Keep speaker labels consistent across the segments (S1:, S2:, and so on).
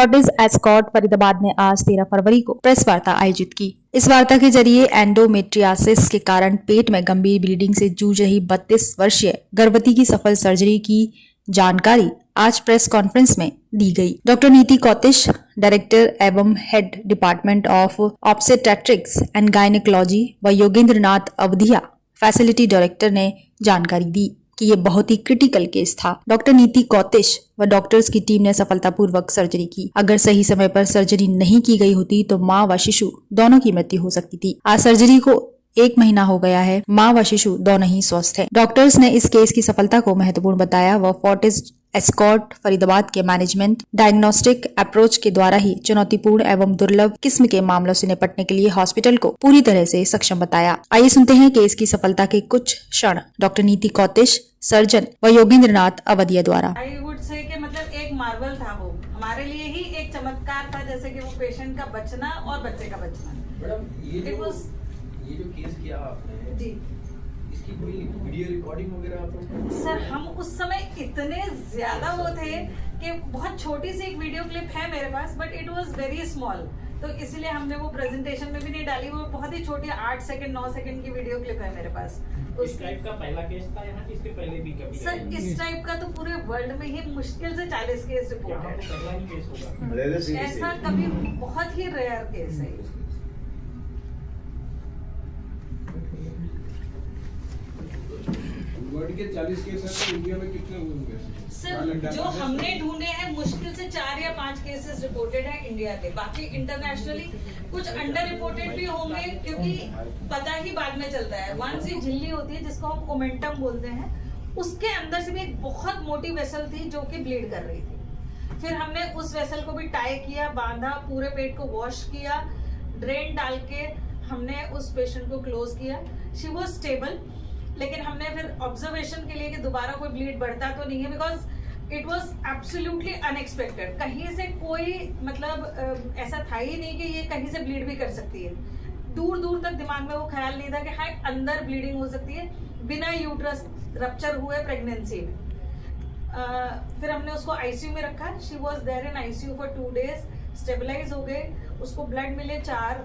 S1: Fortis escort Faridabad ने आज 13 फरवरी को प्रेस वार्ता आयोजित की। इस वार्ता के जरिए एंडोमेट्रियासिस के कारण पेट में गंभीर ब्लीडिंग से जूझ रही 32 वर्षीय गर्भवती की सफल सर्जरी की जानकारी आज प्रेस कॉन्फ्रेंस में दी गई। डॉक्टर नीति कौतिश, डायरेक्टर एवं head department of obstetrics and gynaecology व योगेंद्र नाथ अवधिया, फैसिलिटी डायरेक्टर ने जानकारी दी कि ये बहुत ही क्रिटिकल केस था। डॉक्टर नीति कौतिश व डॉक्टर्स की टीम ने सफलतापूर्वक सर्जरी की। अगर सही समय पर सर्जरी नहीं की गई होती तो मां व शिशु दोनों की मृत्यु हो सकती थी। आज सर्जरी को 1 महीना हो गया है। मां व शिशु दोनों ही स्वस्थ हैं। डॉक्टर्स ने इस केस की सफलता को महत्वपूर्ण बताया व फोर्टिस एस्कॉर्ट फरीदाबाद के मैनेजमेंट डायग्नोस्टिक अप्रोच के द्वारा ही चुनौतीपूर्ण एवं दुर्लभ किस्म के मामलों से निपटने के लिए हॉस्पिटल को पूरी तरह से सक्षम बताया। आइए सुनते हैं केस की सफलता के कुछ क्षण डॉक्टर नीति कौतिश, सर्जन व योगेंद्र नाथ अवधिया द्वारा।
S2: आई वुड से कि मतलब एक मार्वल था, वो हमारे लिए ही एक चमत्कार था, जैसे कि वो पेशेंट का बचना और बच्चे का बचना।
S3: मैडम ये जो केस किया आपने
S2: जी,
S3: इसकी कोई वीडियो रिकॉर्डिंग वगैरह आप
S2: सर हम उस समय इतने ज्यादा वो थे कि बहुत छोटी सी एक वीडियो क्लिप है मेरे पास, but it was very small, तो इसलिए हमने वो प्रेजेंटेशन में भी नहीं डाली। वो बहुत ही छोटी 8 सेकंड 9 सेकंड की वीडियो क्लिप है मेरे पास।
S4: इस टाइप का पहला केस था यहाँ कि इसके पहले भी कभी?
S2: सर इस टाइप का तो पूरे वर्ल्ड में ही मुश्किल से 40 केस रिपोर्ट है।
S4: पहला ही केस होगा।
S2: ऐसा कभी बहुत ही रेयर केस है।
S5: वर्ल्ड के 40 केस हैं तो इंडिया में कितने होंगे?
S2: सर जो हमने ढूंढे हैं मुश्किल से 4 या 5 केसेस रिपोर्टेड है इंडिया के। बाकी इंटरनेशनली कुछ अंडर रिपोर्टेड भी होंगे, क्योंकि पता ही बाद में चलता है। वंस ये झिल्ली होती है जिसको हम ओमेंटम बोलते हैं, उसके अंदर से भी एक बहुत मोटी वेसल थी जो कि ब्लीड कर रही थी। फिर हमने उस वेसल को भी टाई किया, बांधा, पूरे पेट को वॉश किया, ड्रेन डाल के हमने उस पेशेंट को क्लोज किया। शी वॉज स्टेबल, लेकिन हमने फिर ऑब्जर्वेशन के लिए कि दोबारा कोई ब्लीड बढ़ता तो नहीं है, because it was absolutely unexpected. कहीं से कोई मतलब ऐसा था ही नहीं कि ये कहीं से ब्लीड भी कर सकती है। दूर दूर तक दिमाग में वो ख्याल नहीं था कि हाँ अंदर ब्लीडिंग हो सकती है बिना यूट्रस रप्चर हुए प्रेगनेंसी में। फिर हमने उसको आईसीयू में रखा। She was there in ICU for 2 days. Stabilise हो गए, उसको ब्लड मिले, 4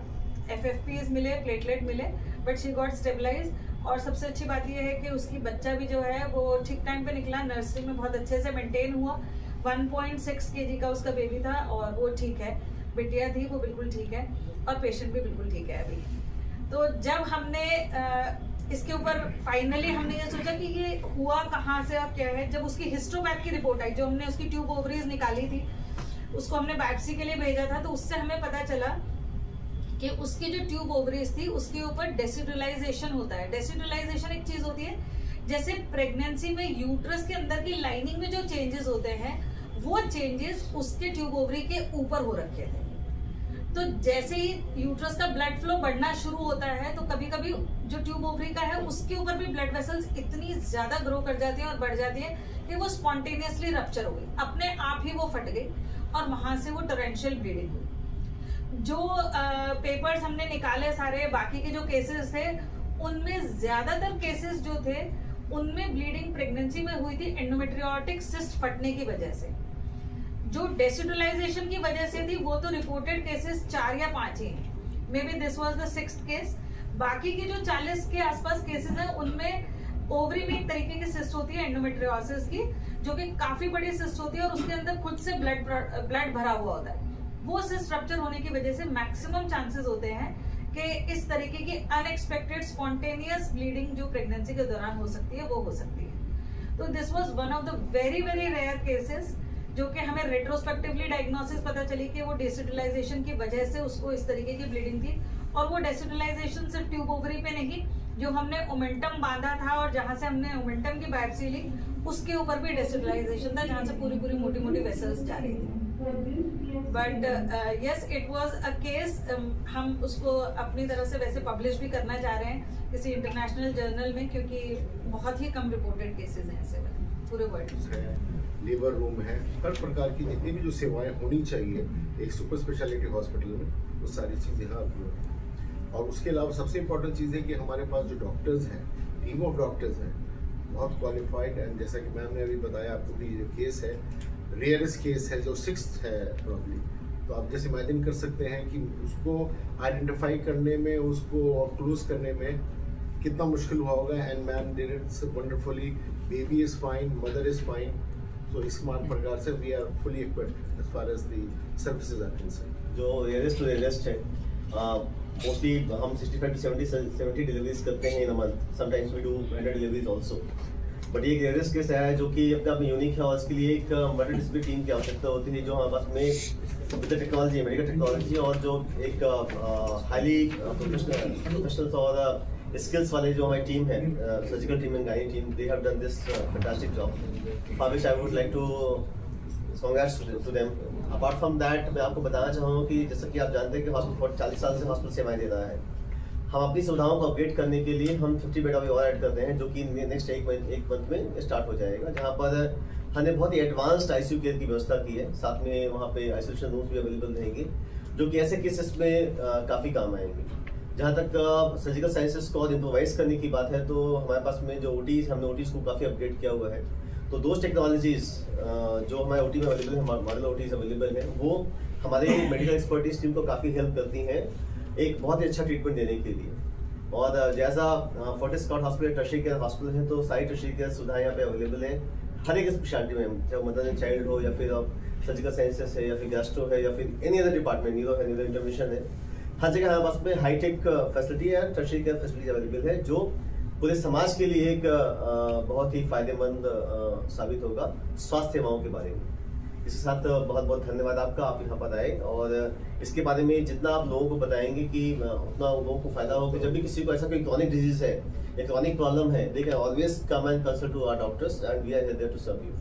S2: FFPs मिले, प्लेटलेट मिले, बट शी गॉट स्टेबलाइज। और सबसे अच्छी बात यह है कि उसकी बच्चा भी जो है वो ठीक टाइम पे निकला, नर्सरी में बहुत अच्छे से मेंटेन हुआ। 1.6 kg का उसका बेबी था और वो ठीक है। बिटिया थी वो बिल्कुल ठीक है और पेशेंट भी बिल्कुल ठीक है अभी। तो जब हमने इसके ऊपर फाइनली हमने ये सोचा कि ये हुआ कहाँ से और क्या है, जब उसकी हिस्टोपैथ की रिपोर्ट आई, जो हमने उसकी ट्यूब ओवरीज निकाली थी, उसको हमने बायोप्सी के लिए भेजा था, तो उससे हमें पता चला कि उसकी जो ट्यूब ओवरीज थी उसके ऊपर डेसिडुलाइजेशन होता है। डेसिडुलाइजेशन एक चीज होती है जैसे प्रेगनेंसी में यूट्रस के अंदर की लाइनिंग में जो चेंजेस होते हैं, वो चेंजेस उसके ट्यूब ओवरी के ऊपर हो रखे थे। तो जैसे ही यूट्रस का ब्लड फ्लो बढ़ना शुरू होता है, तो कभी कभी जो ट्यूब ओवरी का है उसके ऊपर भी ब्लड वेसल्स इतनी ज्यादा ग्रो कर जाती है और बढ़ जाती है कि वो स्पॉन्टेनियसली रप्चर हो गई, अपने आप ही वो फट गई और वहां से वो टोरेंशियल ब्लीडिंग हुई। जो पेपर्स हमने निकाले सारे बाकी के जो केसेस थे, उनमें ज्यादातर केसेस जो थे उनमें ब्लीडिंग प्रेगनेंसी में हुई थी एंडोमेट्रियोटिक सिस्ट फटने की वजह से। जो डेसिडुलाइजेशन की वजह से थी वो तो रिपोर्टेड केसेस 4 या 5 ही हैं। May be this was the 6th case. बाकी के जो 40 के आसपास केसेस हैं उनमें ओवरी में एक तरीके की सिस्ट होती है एंडोमेट्रियोसिस की, जो कि काफी बड़ी सिस्ट होती है और उसके अंदर खुद से ब्लड भरा हुआ होता है। वो सिस्ट रप्चर होने की वजह से मैक्सिमम चांसेस होते हैं कि इस तरीके की अनएक्सपेक्टेड स्पॉन्टेनियस ब्लीडिंग जो प्रेगनेंसी के दौरान हो सकती है वो हो सकती है। तो this was one of the very very rare cases, जो कि हमें रेट्रोस्पेक्टिवली डायग्नोसिस पता चली कि वो डेसिडुलाइजेशन की वजह से उसको इस तरीके की ब्लीडिंग थी। और वो डेसिडुलाइजेशन सिर्फ ट्यूब ओवरी पे नहीं, जो हमने ओमेंटम बांधा था और जहां से हमने ओमेंटम की बायोप्सी ली उसके ऊपर भी डेसिडुलाइजेशन था, जहां से पूरी पूरी मोटी मोटी वेसल्स जा रही थी। But yes, it was a case. हम उसको अपनी तरफ से वैसे पब्लिश भी करना चाह रहे हैं किसी इंटरनेशनल जर्नल में, क्योंकि बहुत ही कम रिपोर्टेड केसेस हैं ऐसे पूरे वर्ल्ड में।
S6: लेबर रूम है, हर प्रकार की जितनी भी जो सेवाएं होनी चाहिए एक सुपर स्पेशलिटी हॉस्पिटल में, वो सारी चीज़ यहाँ उपलब्ध है। और उसके अलावा सबसे इम्पोर्टेंट चीज़ है कि हमारे पास जो डॉक्टर्स हैं, टीम ऑफ डॉक्टर्स हैं, बहुत क्वालिफाइड। एंड जैसा कि मैम ने अभी बताया आपको कि जो केस है रेयरेस्ट केस है जो 6th है प्रॉब्ली, तो आप जैसे इमेजिन कर सकते हैं कि उसको आइडेंटिफाई करने में, उसको क्लोज करने में कितना मुश्किल हुआ होगा। And ma'am did it wonderfully, baby is fine, mother is fine. So इस प्रकार से we are fully equipped as far as the services are concerned.
S7: जो रेयरेस्ट टू रेयरेस्ट है, मोस्टली हम 65 to 70 डिलीवरीज करते हैं in a month, sometimes we do 100 deliveries also. But ये एक रेयरेस्ट केस है जो कि अपने आप में यूनिक है, और इसके लिए एक मल्टीडिसिप्लिनरी टीम की आवश्यकता होती है, जो हमारे पास में विद टेक्नोलॉजी, मेडिकल टेक्नोलॉजी, और जो एक हाईली प्रोफेशनल्स और स्किल्स वाले जो हमारी टीम है, surgical team and gynae team, they have done this fantastic job, for which I would like to congrats to them. Apart from that, मैं आपको बताना चाहूँगा कि जैसा कि आप जानते हैं कि हॉस्पिटल 40 साल से हॉस्पिटल सेवाएं दे रहा है। हम अपनी सुविधाओं को अपडेट करने के लिए हम 50 बेड अभी और ऐड करते हैं, जो कि नेक्स्ट एक मंथ में स्टार्ट हो जाएगा, जहाँ पर हमने बहुत ही एडवांस्ड आईसीयू केयर की व्यवस्था की है। साथ में वहाँ पे आइसोलेशन रूम्स भी अवेलेबल रहेंगे, जो कि ऐसे केसेस में काफ़ी काम आएंगे। जहाँ तक सर्जिकल साइंसेस को और इम्प्रोवाइज करने की बात है, तो हमारे पास में जो ओटीज, हमने ओटीज को काफ़ी अपग्रेड किया हुआ है। तो दो टेक्नोलॉजीज़ जो हमारे ओटी में अवेलेबल है, मॉडल ओटीज अवेलेबल है, वो हमारे मेडिकल एक्सपर्टीज टीम को काफ़ी हेल्प करती हैं एक बहुत ही अच्छा ट्रीटमेंट देने के लिए। और जैसा Fortis Escorts hospital tertiary care hospital है, तो सारी टर्शियरी केयर सुविधाएं यहाँ पे अवेलेबल है हर एक स्पेशलिटी में, चाहे मदर एंड चाइल्ड हो, या फिर सर्जिकल साइंसेस है, या फिर गैस्ट्रो है, या फिर एनी अदर डिपार्टमेंट, न्यूरो है, न्यूरो इंटरवेंशन है। हर जगह हमारे पास में हाईटेक फैसिलिटी है, टर्शियरी केयर फैसिलिटी अवेलेबल है, जो पूरे समाज के लिए एक बहुत ही फायदेमंद साबित होगा स्वास्थ्य सेवाओं के बारे में। इसके साथ बहुत बहुत धन्यवाद आपका, आप यहाँ पर आए, और इसके बारे में जितना आप लोगों को बताएंगे कि उतना लोगों को फायदा होगा। जब भी किसी को ऐसा कोई क्रॉनिक डिजीज है, एक क्रॉनिक प्रॉब्लम है, they can always come and consult to our doctors, and we are here there to serve you.